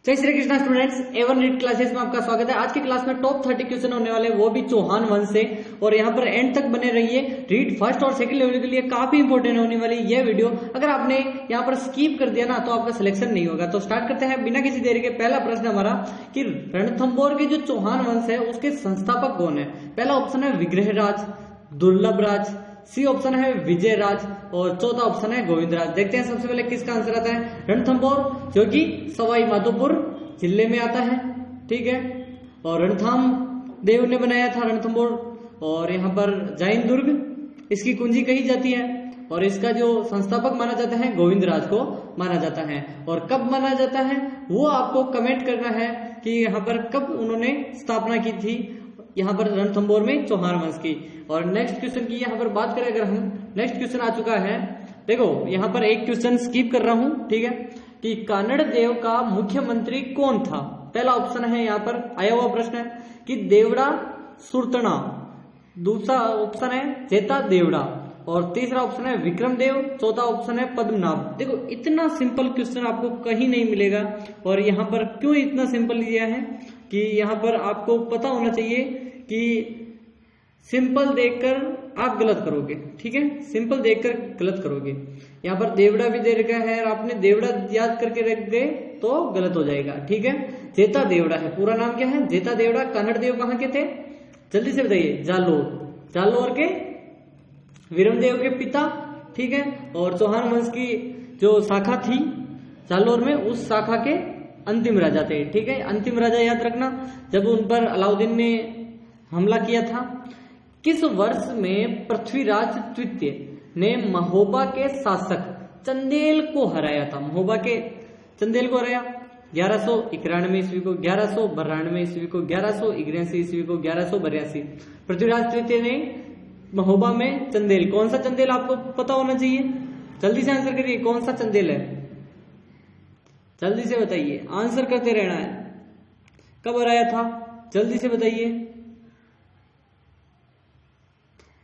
जय Shri Krishna students, Avon NEET classes में आपका स्वागत है। आज की क्लास में टॉप 30 क्वेश्चन होने वाले, वो भी चौहान वंश से। और यहाँ पर एंड तक बने रहिए। रीड फर्स्ट और सेकंड लेवल के लिए काफी इंपॉर्टेंट होने वाली ये वीडियो। अगर आपने यहाँ पर स्किप कर दिया ना तो आपका सिलेक्शन नहीं होगा। तो स्टार्ट करते हैं बिना किसी देरी के। पहला प्रश्न हमारा कि रणथंभौर के जो चौहान वंश है उसके संस्थापक कौन है। पहला ऑप्शन है विग्रहराज, दुर्लभराज, सी ऑप्शन है विजयराज और चौथा ऑप्शन है गोविंदराज। देखते हैं सबसे पहले किसका आंसर आता है। रणथंभौर जो कि सवाई माधोपुर जिले में आता है, ठीक है। और रणथाम देव ने बनाया था रणथंभौर। और यहाँ पर जैन दुर्ग इसकी कुंजी कही जाती है। और इसका जो संस्थापक माना जाता है गोविंदराज को माना जाता है। और कब माना जाता है वो आपको कमेंट करना है कि यहाँ पर कब उन्होंने स्थापना की थी यहाँ पर रणथंभौर में चौहान वंश की। और नेक्स्ट क्वेश्चन की यहाँ पर बात करें अगर हम, नेक्स्ट क्वेश्चन आ चुका है। देखो यहाँ पर एक क्वेश्चन स्किप कर रहा हूं, ठीक है, कि कानड़ देव का मुख्यमंत्री कौन था। पहला ऑप्शन है यहाँ पर आया हुआ प्रश्न है कि देवड़ा सुरतना, दूसरा ऑप्शन है जेता देवड़ा और तीसरा ऑप्शन है विक्रम देव, चौथा ऑप्शन है पद्मनाभ। देखो इतना सिंपल क्वेश्चन आपको कहीं नहीं मिलेगा। और यहाँ पर क्यों इतना सिंपल दिया है कि यहाँ पर आपको पता होना चाहिए कि सिंपल देखकर आप गलत करोगे, ठीक है, सिंपल देखकर गलत करोगे। यहाँ पर देवड़ा भी दे रखा है और आपने देवड़ा याद करके रख दे तो गलत हो जाएगा, ठीक है। जेता देवड़ा है, पूरा नाम क्या है, जेता देवड़ा। कानड़ देव कहाँ के थे, जल्दी से बताइए। जालोर, जालोर के वीरमदेव के पिता, ठीक है। और चौहान वंश की जो शाखा थी जालोर में, उस शाखा के अंतिम राजा थे, ठीक है। अंतिम राजा याद रखना, जब उन पर अलाउद्दीन ने हमला किया था। किस वर्ष में पृथ्वीराज द्वितीय ने महोबा के शासक चंदेल को हराया था। महोबा के चंदेल को हराया 1191 ईस्वी को, 1192 ईस्वी को, 1181 ईस्वी को, 1182। पृथ्वीराज द्वितीय ने महोबा में चंदेल, कौन सा चंदेल आपको पता होना चाहिए, जल्दी से आंसर करिए। कौन सा चंदेल है, जल्दी से बताइए, आंसर करते रहना है। कब हराया था, जल्दी से बताइए।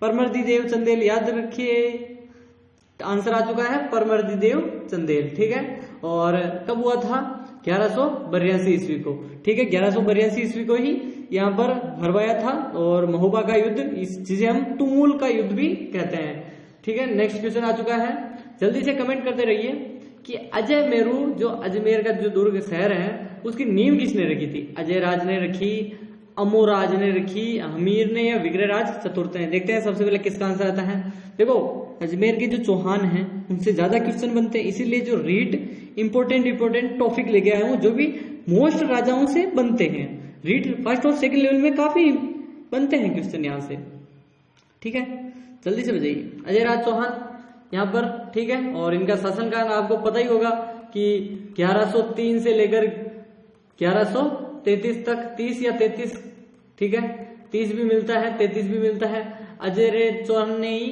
परमर्दी देव चंदेल, याद रखिए, आंसर आ चुका है परमर्दी देव चंदेल, ठीक है। और कब हुआ था, 1182 ईस्वी को, ठीक है। 1182 ईस्वी को ही यहाँ पर हरवाया था। और महोबा का युद्ध, इस जिसे हम तुमुल का युद्ध भी कहते हैं, ठीक है। नेक्स्ट क्वेश्चन आ चुका है, जल्दी से कमेंट करते रहिए कि अजय मेरू, जो अजमेर का जो दुर्ग शहर है, उसकी नींव किसने रखी थी। अजय राज ने रखी, अमोराज ने रखी, हमीर ने या विग्रहराज चतुर्थ ने। देखते हैं सबसे पहले किसका आंसर आता है। देखो अजमेर के जो चौहान हैं उनसे ज्यादा क्वेश्चन बनते हैं, इसीलिए जो रीड इंपोर्टेंट टॉपिक लेके आए हूं, जो भी मोस्ट राजाओं से बनते हैं। रीड फर्स्ट और सेकंड लेवल में काफी बनते हैं क्वेश्चन यहाँ से, ठीक है। जल्दी से बताइए। अजय राज चौहान यहाँ पर, ठीक है। और इनका शासनकाल आपको पता ही होगा कि 1103 से लेकर 1133 तक, 30 या 33, ठीक है, 30 भी मिलता है, 33 भी मिलता है। अजय चौहान ने ही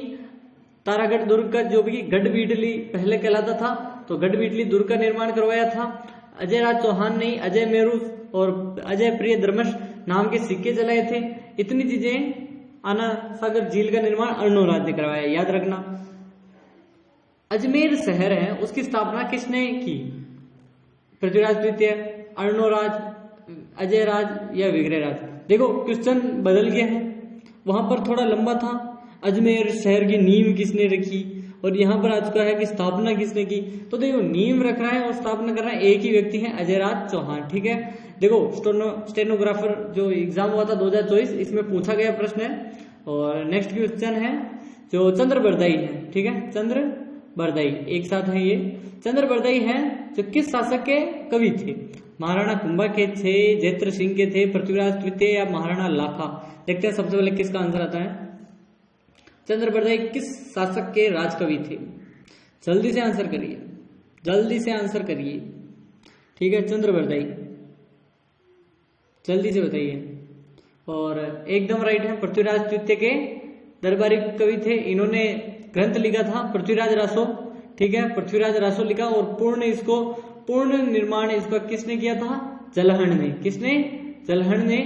तारागढ़ दुर्ग का, जो भी गढ़बीडली पहले कहलाता था, तो गढ़बीडली दुर्ग का निर्माण करवाया था अजय राज चौहान ने। अजय मेरू और अजय प्रिय धर्मश नाम के सिक्के जलाए थे। इतनी चीजें, आना सागर झील का निर्माण अर्णोराज ने करवाया, याद रखना। अजमेर शहर है उसकी स्थापना किसने की, पृथ्वीराज द्वितीय, अर्णोराज, अजय राज या विग्रहराज। देखो क्वेश्चन बदल गया है, वहां पर थोड़ा लंबा था, अजमेर शहर की नींव किसने रखी, और यहाँ पर आ चुका है कि स्थापना किसने की। तो देखो नींव रख रहा है और स्थापना कर रहा है एक ही व्यक्ति है, अजय राज चौहान, ठीक है। देखो स्टेनोग्राफर जो एग्जाम हुआ था 2024, इसमें पूछा गया प्रश्न है। और नेक्स्ट क्वेश्चन है जो चंद्रबरदाई है, ठीक है, चंद्रबरदाई एक साथ है ये। चंद्रबरदाई है जो किस शासक के कवि थे, महाराणा कुंभा के थे, जैत्र सिंह के थे, पृथ्वीराज द्वितीय या महाराणा लाखा। देखते हैं सबसे पहले किसका आंसर आता है। चंद्रबरदाई किस शासक के राजकवि थे, जल्दी से आंसर करिए, जल्दी से आंसर करिए, ठीक है। चंद्रबरदाई, जल्दी से बताइए। और एकदम राइट है, पृथ्वीराज द्वितीय के दरबारी कवि थे। इन्होंने ग्रंथ लिखा था पृथ्वीराज रासो, ठीक है, पृथ्वीराज रासो लिखा। और पूर्ण निर्माण इसका किसने किया था, जलहण ने। किसने, जलहण ने।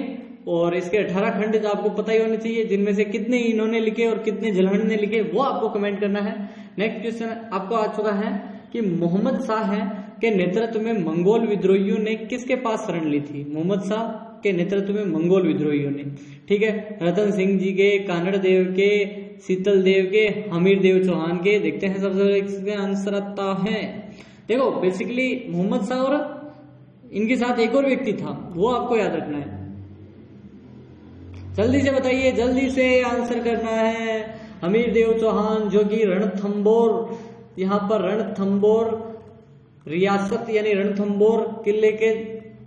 और इसके 18 खंड आपको पता ही होने चाहिए, जिनमें से कितने इन्होंने लिखे और कितने जलहण ने लिखे वो आपको कमेंट करना है। नेक्स्ट क्वेश्चन आपको आ चुका है कि मोहम्मद शाह है के नेतृत्व में मंगोल विद्रोहियों ने किसके पास शरण ली थी? मोहम्मद शाह के नेतृत्व में मंगोल विद्रोहियों ने, ठीक है, रतन सिंह जी के, कानड़ देव के, शीतल देव के, हमीर देव चौहान के। देखते हैं सबसे पहले इसका आंसर आता है, देखो बेसिकली मोहम्मद शाह और इनके साथ एक और व्यक्ति था, वो आपको याद रखना है। जल्दी से बताइए, जल्दी से आंसर करना है। हमीर देव चौहान जो कि रणथंबोर, यहाँ पर रणथंबोर रियासत यानी रणथंबोर किले के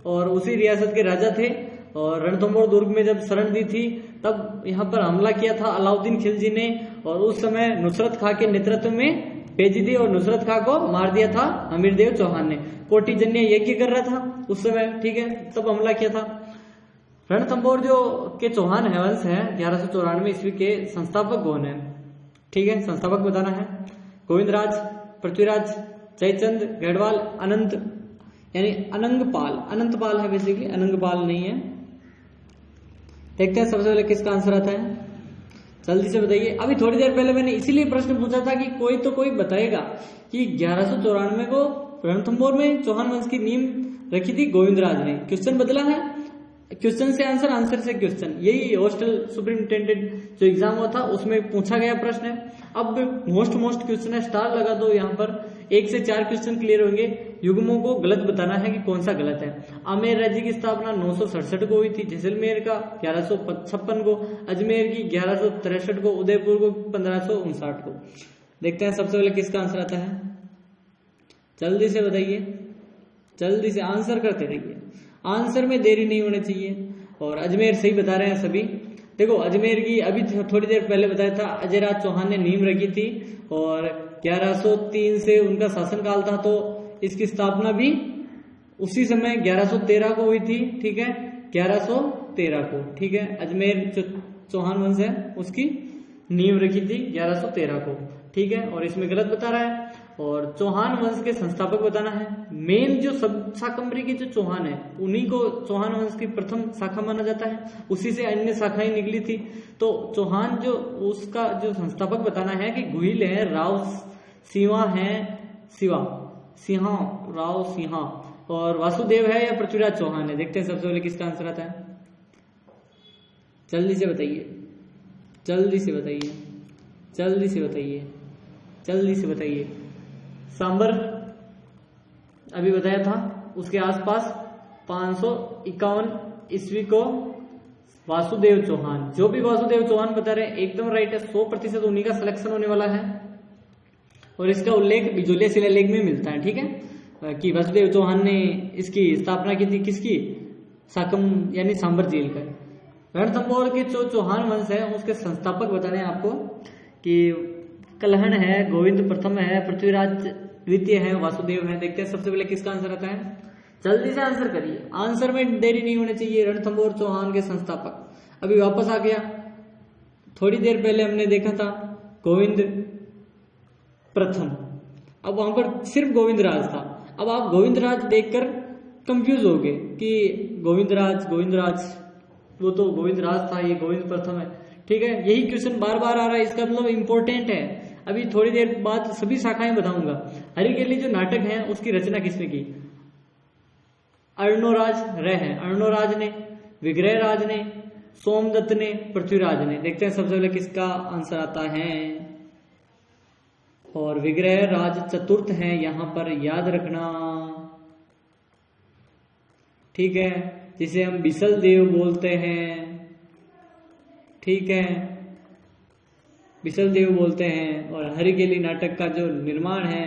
और उसी रियासत के राजा थे, और रणथंबोर दुर्ग में जब शरण दी थी तब यहाँ पर हमला किया था अलाउद्दीन खिलजी ने, और उस समय नुसरत खां के नेतृत्व में भेजी थी और नुसरत खां को मार दिया था हमीर देव चौहान ने। कोटिजन्य यज्ञ कर रहा था उस समय, ठीक है, तब हमला किया था। रणथंबोर जो के चौहान है वंश है 1194 ईस्वी के संस्थापक कौन है? ठीक है, संस्थापक बताना है। गोविंदराज, पृथ्वीराज, जयचंद, गढ़वाल, अनंत यानी अनंगपाल, अनंतपाल है बेसिकली, अनंगपाल नहीं है। देखते हैं सबसे पहले किसका आंसर आता है, जल्दी से बताइए। अभी थोड़ी देर पहले मैंने इसीलिए प्रश्न पूछा था कि कोई तो कोई बताएगा कि 1194 को रणथंबोर में चौहान वंश की नींव रखी थी गोविंदराज ने। क्वेश्चन बदला है, क्वेश्चन से आंसर, आंसर से क्वेश्चन, यही हॉस्टल सुपरिंटेंडेंट जो एग्जाम हुआ था उसमें पूछा गया प्रश्न है। अब मोस्ट क्वेश्चन है, स्टार लगा दो यहाँ पर, 1 से 4 क्वेश्चन क्लियर होंगे। युग्मों को गलत बताना है कि कौन सा गलत है। आमेर राज्य की स्थापना 967 को हुई थी, जैसलमेर का 1156 को, अजमेर की 1163 को, उदयपुर को 1559 को। देखते हैं सबसे पहले किसका आंसर आता है, जल्दी से बताइए, जल्दी से आंसर करते रहिए, आंसर में देरी नहीं होनी चाहिए। और अजमेर सही बता रहे हैं सभी। देखो अजमेर की अभी थोड़ी देर पहले बताया था, अजयराज चौहान ने नींव रखी थी और 1103 से उनका शासनकाल था, तो इसकी स्थापना भी उसी समय 1113 को हुई थी, ठीक है, 1113 को, ठीक है। अजमेर जो चौहान वंश है उसकी नींव रखी थी 1113 को, ठीक है, और इसमें गलत बता रहा है। और चौहान वंश के संस्थापक बताना है। मेन जो सब शाकंभरी के जो चौहान है उन्हीं को चौहान वंश की प्रथम शाखा माना जाता है, उसी से अन्य शाखाएं निकली थी। तो चौहान जो उसका जो संस्थापक बताना है कि गुहिल है, राव सिंहा है, सिंहा राव सिंहा, और वासुदेव है या पृथ्वीराज चौहान है। देखते हैं सबसे पहले किसका आंसर आता है, जल्दी से बताइए, जल्दी से बताइए, जल्दी से बताइए, जल्दी से बताइए। सांबर अभी बताया था, उसके आसपास 551 ईस्वी को वासुदेव चौहान, जो भी वासुदेव चौहान बता रहे हैं एकदम राइट है, 100% उन्हीं का सिलेक्शन होने वाला है। और इसका उल्लेख बिजोलिया शिलालेख में मिलता है, ठीक है, कि वासुदेव चौहान ने इसकी स्थापना की थी, किसकी, साकम यानी सांबर जेल का। रणथंबोर के जो चौहान वंश है उसके संस्थापक बताने हैं आपको कि कलहण है, गोविंद प्रथम है, पृथ्वीराज द्वितीय है, वासुदेव है। देखते हैं सबसे पहले किसका आंसर आता है, जल्दी से आंसर करिए, आंसर में देरी नहीं होनी चाहिए। रणथंबोर चौहान के संस्थापक अभी वापस आ गया, थोड़ी देर पहले हमने देखा था गोविंद प्रथम, अब वहां पर सिर्फ गोविंदराज था। अब आप गोविंदराज देखकर कंफ्यूज हो गए कि गोविंदराज वो तो गोविंदराज था, ये गोविंद प्रथम है, ठीक है। यही क्वेश्चन बार बार आ रहा है, इसका मतलब इम्पोर्टेंट है। अभी थोड़ी देर बाद सभी शाखाएं बताऊंगा। हरिकेली जो नाटक है उसकी रचना किसने की, अर्णोराज रहे हैं, अर्णोराज ने, विग्रहराज ने, सोमदत्त ने, पृथ्वीराज ने। देखते हैं सबसे पहले किसका आंसर आता है, और विग्रहराज चतुर्थ है यहां पर, याद रखना, ठीक है, जिसे हम बिसल देव बोलते हैं, ठीक है, बिसल देव बोलते हैं। और हरिकेली नाटक का जो निर्माण है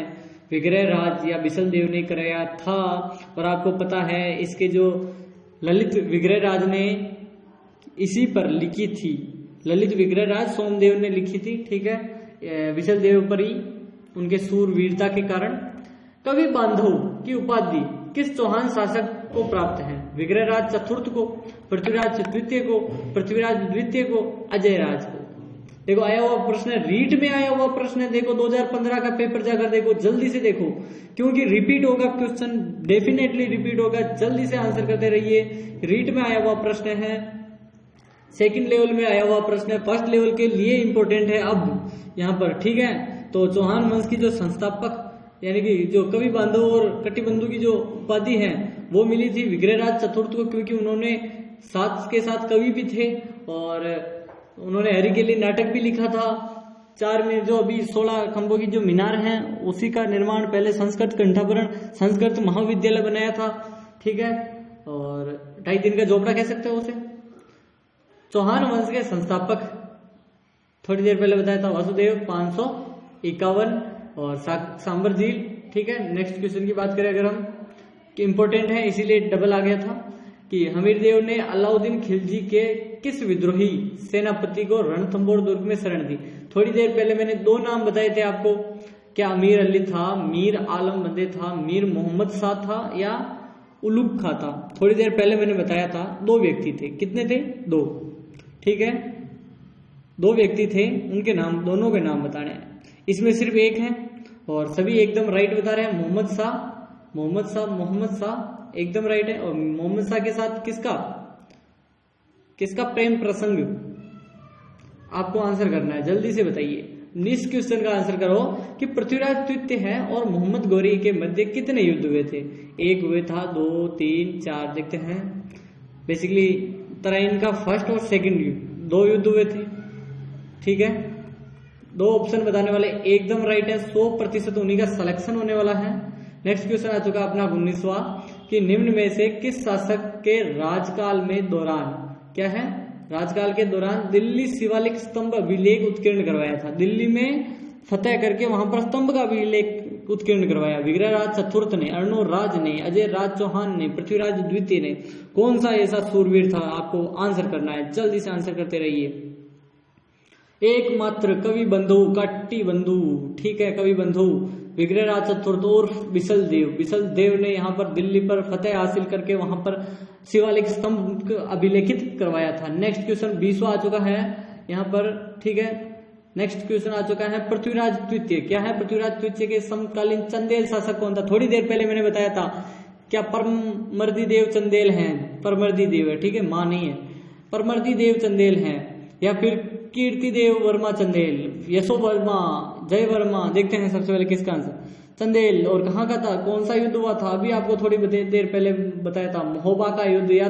विग्रहराज या बिसल देव ने कराया था। और आपको पता है इसके जो ललित विग्रहराज ने इसी पर लिखी थी, ललित विग्रहराज सोमदेव ने लिखी थी, ठीक है, बिसल देव पर ही उनके सूरवीरता के कारण। कवि बांधव की उपाधि किस चौहान शासक को प्राप्त है, विग्रहराज चतुर्थ को, पृथ्वीराज द्वितीय को, पृथ्वीराज द्वितीय को, अजयराज को। देखो आया हुआ प्रश्न है, रीट में आया हुआ प्रश्न है, देखो 2015 का पेपर जाकर देखो, जल्दी से देखो, क्योंकि रिपीट होगा क्वेश्चन, डेफिनेटली रिपीट होगा, जल्दी से आंसर करते रहिए। रीट में आया हुआ प्रश्न है, सेकंड लेवल में आया हुआ प्रश्न है, फर्स्ट लेवल के लिए इंपॉर्टेंट है अब यहाँ पर, ठीक है। तो चौहान वंश की जो संस्थापक यानी कि जो कवि बांधव और कटिबंधु की जो उपाधि है वो मिली थी विग्रहराज चतुर्थ को, क्योंकि उन्होंने साथ के साथ कवि भी थे और उन्होंने हरि के लिए नाटक भी लिखा था। 4 में जो अभी 16 खंभों की जो मीनार है उसी का निर्माण पहले संस्कृत कंठाभरण संस्कृत महाविद्यालय बनाया था, ठीक है। और 2.5 दिन का झोपड़ा कह सकते हो उसे। चौहान वंश के संस्थापक थोड़ी देर पहले बताया था वासुदेव 551 और सांबर झील, ठीक है। नेक्स्ट क्वेश्चन की बात करें अगर हम, कि इंपॉर्टेंट है इसीलिए डबल आ गया था, कि हमीर देव ने अलाउद्दीन खिलजी के किस विद्रोही सेनापति को रणथंभौर दुर्ग में शरण दी। थोड़ी देर पहले मैंने 2 नाम बताए थे आपको, क्या अमीर अली था, मीर आलम बंदे था, मीर मोहम्मद शाह था या उलुग खा था। थोड़ी देर पहले मैंने बताया था 2 व्यक्ति थे। कितने थे? 2, ठीक है। 2 व्यक्ति थे, उनके नाम, दोनों के नाम बताने हैं। इसमें सिर्फ एक है और सभी एकदम राइट बता रहे हैं। मोहम्मद शाह एकदम राइट है। और मोहम्मद शाह के साथ किसका प्रेम प्रसंग आपको आंसर करना है, जल्दी से बताइए। इस क्वेश्चन का आंसर करो कि पृथ्वीराज द्वितीय है और मोहम्मद गौरी के मध्य कितने युद्ध हुए थे। 1 हुए था, 2, 3, 4, देखते हैं। बेसिकली तराइन का फर्स्ट और सेकंड युद्ध 2 युद्ध हुए थे, ठीक है। 2 ऑप्शन बताने वाले एकदम राइट है, 100% उन्हीं का सिलेक्शन होने वाला है। नेक्स्ट क्वेश्चन आ चुका अपना 19वां, कि निम्न में से किस शासक के राजकाल में दौरान, क्या है, राजकाल के दौरान दिल्ली शिवालिक स्तंभ अभिलेख उत्कीर्ण करवाया था। दिल्ली में फतेह करके वहां पर स्तंभ का अभिलेख उत्कीर्ण करवाया। विग्रहराज चतुर्थ ने, अर्णोराज ने, अजय राज चौहान ने, पृथ्वीराज द्वितीय ने। कौन सा ऐसा सूरवीर था, आपको आंसर करना है, जल्दी से आंसर करते रहिए। एकमात्र कवि बंधु, कट्टी बंधु, ठीक है, कवि बंधु विग्रहराज चतुर्थ और बिसल देव ने यहाँ पर दिल्ली पर फतेह हासिल करके वहां पर शिवालिक स्तंभ अभिलेखित करवाया था। नेक्स्ट क्वेश्चन 20वां आ चुका है यहाँ पर, ठीक है। नेक्स्ट क्वेश्चन आ चुका है पृथ्वीराज द्वितीय, क्या है, पृथ्वीराज द्वितीय के समकालीन चंदेल शासक कौन था। थोड़ी देर पहले मैंने बताया था, क्या परमर्दी देव चंदेल हैं, परमर्दी देव है, ठीक है, मां नहीं है, परमर्दी देव चंदेल हैं, या फिर कीर्ति देव वर्मा चंदेल, यशो वर्मा, जय वर्मा। देखते हैं सबसे पहले किसका आंसर, चंदेल। और कहाँ का था, कौन सा युद्ध हुआ था, अभी आपको थोड़ी देर पहले बताया था, महोबा का युद्ध या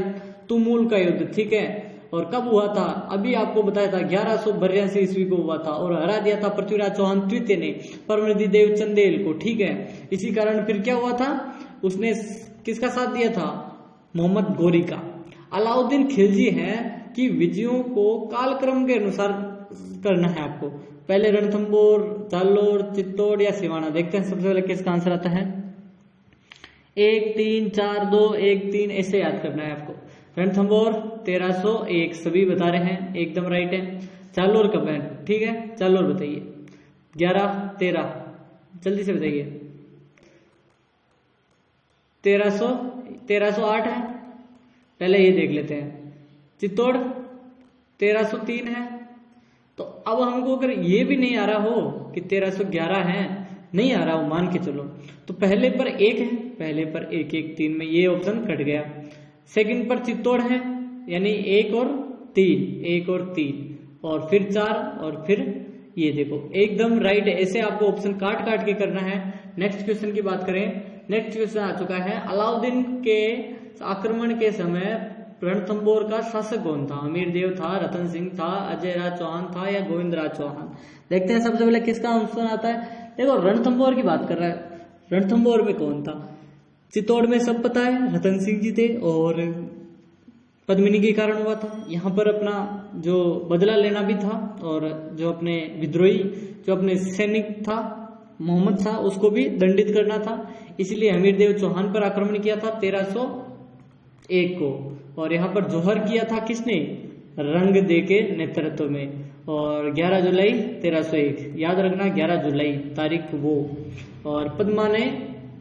तुमुल का युद्ध, ठीक है। और कब हुआ था, अभी आपको बताया था 1182 ईस्वी को हुआ था और हरा दिया था पृथ्वीराज चौहान द्वितीय ने परमर्दी देव चंदेल को, ठीक है। इसी कारण फिर क्या हुआ था, उसने किसका साथ दिया था, मोहम्मद गौरी का। अलाउद्दीन खिलजी है कि विजयों को कालक्रम के अनुसार करना है आपको, पहले रणथंभौर, जालोर, चित्तौड़ या सिवाना। देखते हैं सबसे पहले किसका आंसर आता है। 1, 3, 4, 2, 1, 3 ऐसे याद करना है आपको। रणथंभौर 1301 सभी बता रहे हैं, एकदम राइट है। जालोर कब है, ठीक है, जालोर बताइए। 11, 13 जल्दी से बताइए। 1308 है, पहले ये देख लेते हैं। चित्तौड़ 1303 है। तो अब हमको अगर ये भी नहीं आ रहा हो कि 1311 है, नहीं आ रहा हो, मान के चलो, तो पहले पर 1 है, पहले पर 1, 1, 3 में ये ऑप्शन कट गया। सेकंड पर चित्तौड़ है, यानी 1 और 3 और फिर 4 और फिर ये देखो, एकदम राइट है। ऐसे आपको ऑप्शन काट के करना है। नेक्स्ट क्वेश्चन की बात करें, नेक्स्ट क्वेश्चन आ चुका है, अलाउद्दीन के आक्रमण के समय रणथंभौर का शासक कौन था। अमीर देव था, रतन सिंह था, अजय राज चौहान था या गोविंद राज चौहान। देखते हैं सबसे पहले किसका ऑप्शन आता है। देखो रणथंभौर की बात कर रहा है, रणथंभौर में कौन था। चित्तौड़ में सब पता है, रतन सिंह जी थे और पद्मिनी के कारण हुआ था। यहाँ पर अपना जो बदला लेना भी था और जो अपने विद्रोही, जो अपने सैनिक था मोहम्मद शाह, उसको भी दंडित करना था। इसलिए हमीर देव चौहान पर आक्रमण किया था 1301 को। और यहाँ पर जोहर किया था किसने, रंग दे के नेतृत्व में। और 11 जुलाई 1301 याद रखना, 11 जुलाई तारीख वो। और पद्मा ने,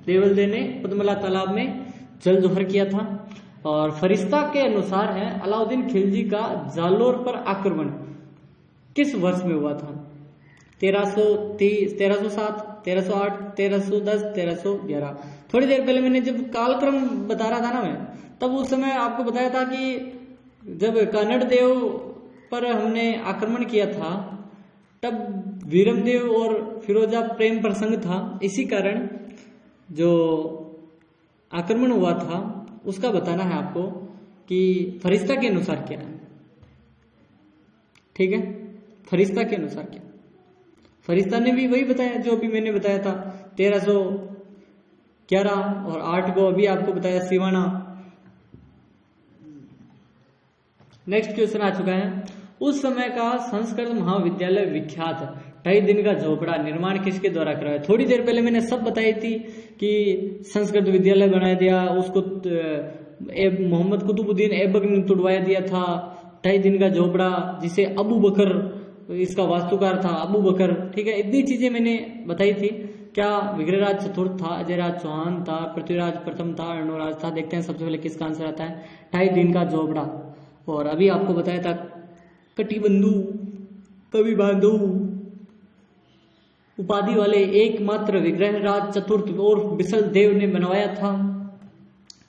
देवलदे ने पद्मला तालाब में जल जोहर किया था। और फरिश्ता के अनुसार है अलाउद्दीन खिलजी का जालोर पर आक्रमण किस वर्ष में हुआ था। 1330, 1307, 1308, 1310, 1311। थोड़ी देर पहले मैंने जब कालक्रम बता रहा था ना मैं, तब उस समय आपको बताया था कि जब कन्नड़ देव पर हमने आक्रमण किया था तब वीरमदेव और फिरोजा प्रेम प्रसंग था, इसी कारण जो आक्रमण हुआ था उसका बताना है आपको कि फरिश्ता के अनुसार क्या है। ठीक है, फरिश्ता के अनुसार क्या, फरिश्ता ने भी वही बताया जो अभी मैंने बताया था, 1311 और 8 को अभी आपको बताया सिवाना। नेक्स्ट क्वेश्चन आ चुका है, उस समय का संस्कृत महाविद्यालय विख्यात 2.5 दिन का झोपड़ा निर्माण किसके द्वारा कराया। थोड़ी देर पहले मैंने सब बताई थी कि संस्कृत विद्यालय बना दिया, उसको मोहम्मद कुतुबुद्दीन ऐबक ने तुड़वाया दिया था। 2.5 दिन का झोपड़ा जिसे अबू बकर इसका वास्तुकार था, अबू बकर। ठीक है, इतनी चीजें मैंने बताई थी। क्या विग्रहराज चतुर्थ था, अजयराज चौहान था, पृथ्वीराज प्रथम था, अर्णोराज था। देखते हैं सबसे पहले किसका आंसर आता है, 2.5 दिन का झोपड़ा। और अभी आपको बताया था कटिबंधु कवि बांधु उपाधि वाले एकमात्र विग्रहराज चतुर्थ और बिसल देव ने बनवाया था।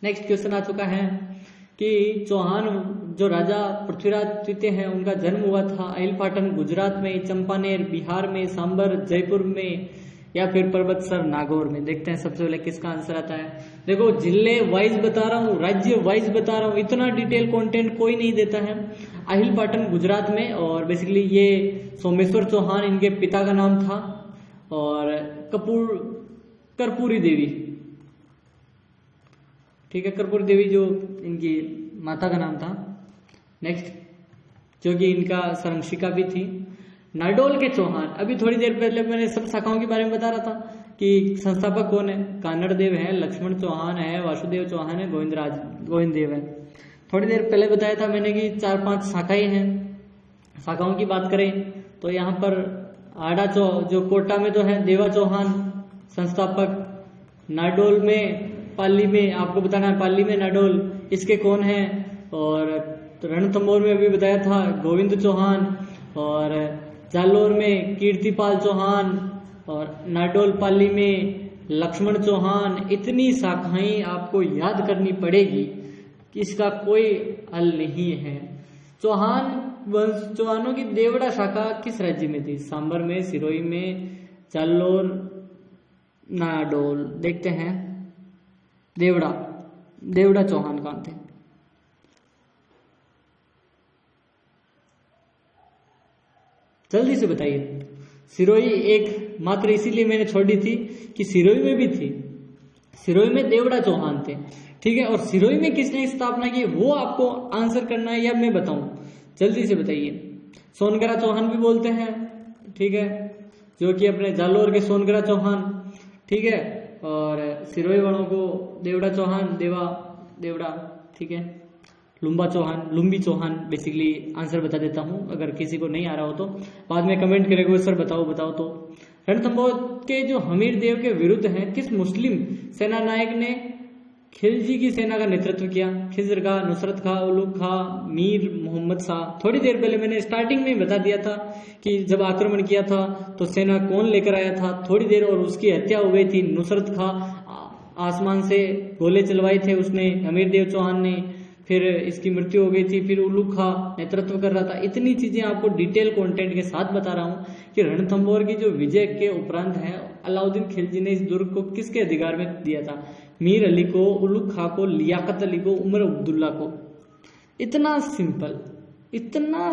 नेक्स्ट क्वेश्चन आ चुका है कि चौहान जो राजा पृथ्वीराज तृतीय हैं उनका जन्म हुआ था अहिलपाटन गुजरात में, चंपानेर बिहार में, सांबर जयपुर में, या फिर पर्वतसर नागौर में। देखते हैं सबसे पहले किसका आंसर आता है। देखो जिले वाइज बता रहा हूँ, राज्य वाइज बता रहा हूँ, इतना डिटेल कंटेंट कोई नहीं देता है। अहिलपाटन गुजरात में, और बेसिकली ये सोमेश्वर चौहान इनके पिता का नाम था, और कर्पूरी देवी, ठीक है, कर्पूरी देवी जो इनकी माता का नाम था। नेक्स्ट, जो कि इनका संरक्षिका भी थी। नाडोल के चौहान, अभी थोड़ी देर पहले मैंने सब शाखाओं के बारे में बता रहा था कि संस्थापक कौन है, कानड़ देव है, लक्ष्मण चौहान है, वासुदेव चौहान है, गोविंद देव है। थोड़ी देर पहले बताया था मैंने कि 4-5 शाखाएं हैं। शाखाओं की बात करें तो यहाँ पर आड़ा जो कोटा में तो है देवा चौहान संस्थापक, नाडोल में, पाली में आपको बताना है, पाली में नाडोल इसके कौन है, और रणथंभौर में अभी बताया था गोविंद चौहान, और जालोर में कीर्तिपाल चौहान, और नाडोल पाली में लक्ष्मण चौहान। इतनी शाखाएं आपको याद करनी पड़ेगी कि इसका कोई हल नहीं है। चौहान वंश, चौहानों की देवड़ा शाखा किस राज्य में थी, सांबर में, सिरोही में, जालोर, नाडोल। देखते हैं देवड़ा चौहान कौन थे। जल्दी से बताइए। सिरोही एक मात्र इसीलिए मैंने छोड़ दी थी कि सिरोही में भी थी, सिरोही में देवड़ा चौहान थे। ठीक है, और सिरोही में किसने स्थापना की वो आपको आंसर करना है या मैं बताऊं, जल्दी से बताइए। सोनगरा चौहान भी बोलते हैं, ठीक है, जो कि अपने जालोर के सोनगरा चौहान। ठीक है, और सिरोही वालों को देवड़ा चौहान, देवड़ा, ठीक है, लुम्बी चौहान। बेसिकली आंसर बता देता हूं, अगर किसी को नहीं आ रहा हो तो बाद में कमेंट करेगा सर बताओ। तो रणथंभौर के जो हमीर देव के विरुद्ध हैं, किस मुस्लिम सेना नायक ने खिलजी की सेना का नेतृत्व किया। खिज्र का, नुसरत खा, उलुग खा, मीर मोहम्मद शाह। थोड़ी देर पहले मैंने स्टार्टिंग में बता दिया था कि जब आक्रमण किया था तो सेना कौन लेकर आया था, थोड़ी देर और उसकी हत्या हो गई थी। नुसरत खा आसमान से गोले चलवाए थे उसने, हमीर देव चौहान ने, फिर इसकी मृत्यु हो गई थी, फिर उलुग खा नेतृत्व कर रहा था। इतनी चीजें आपको डिटेल कंटेंट के साथ बता रहा हूं कि रणथंभौर की जो विजय के उपरांत है, अलाउद्दीन खिलजी ने इस दुर्ग को किसके अधिकार में दिया था, मीर अली को, उलुग खा को, लियाकत अली को, उमर अब्दुल्ला को। इतना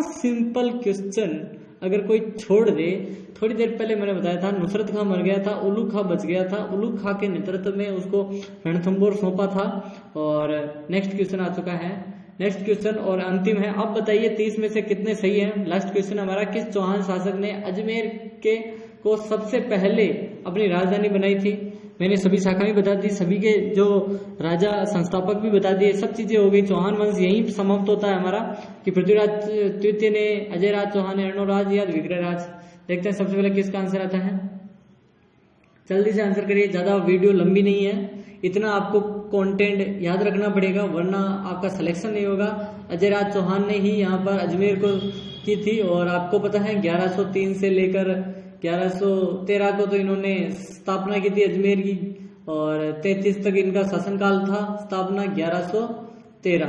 सिंपल क्वेश्चन अगर कोई छोड़ दे। थोड़ी देर पहले मैंने बताया था नुसरत खां मर गया था, उलुग खा बच गया था, उलुग खा के नेतृत्व में उसको रणथंभौर सौंपा था। और नेक्स्ट क्वेश्चन आ चुका है, नेक्स्ट क्वेश्चन और अंतिम है। अब बताइए 30 में से कितने सही हैं। लास्ट क्वेश्चन हमारा, किस चौहान शासक ने अजमेर के को सबसे पहले अपनी राजधानी बनाई थी। मैंने सभी शाखा भी बता दी, सभी के जो राजा संस्थापक भी बता दिए, सब चीजें हो गई। चौहान वंश यही समाप्त होता है हमारा कि पृथ्वीराज तृतीय ने, अजयराज चौहान ने, अर्णोराज या विग्रहराज। देखते हैं सबसे पहले किसका आंसर आता है, जल्दी से आंसर करिए, ज्यादा वीडियो लंबी नहीं है, इतना आपको कंटेंट याद रखना पड़ेगा वरना आपका सिलेक्शन नहीं होगा। अजयराज चौहान ने ही यहाँ पर अजमेर को की थी, और आपको पता है 1103 से लेकर 1113 को तो इन्होंने स्थापना की थी अजमेर की, और 33 तक इनका शासनकाल था। स्थापना 1113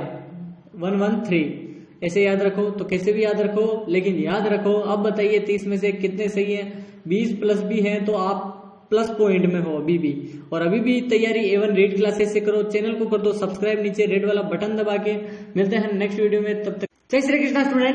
ऐसे याद रखो तो कैसे भी याद रखो, लेकिन याद रखो। अब बताइए 30 में से कितने सही है? 20 प्लस भी हैं तो आप प्लस पॉइंट में हो अभी भी। और अभी भी तैयारी A1 रीड क्लासेस से करो। चैनल को कर दो सब्सक्राइब, नीचे रेड वाला बटन दबा के। मिलते हैं नेक्स्ट वीडियो में, तब तक जय श्री कृष्णा स्टूडेंट।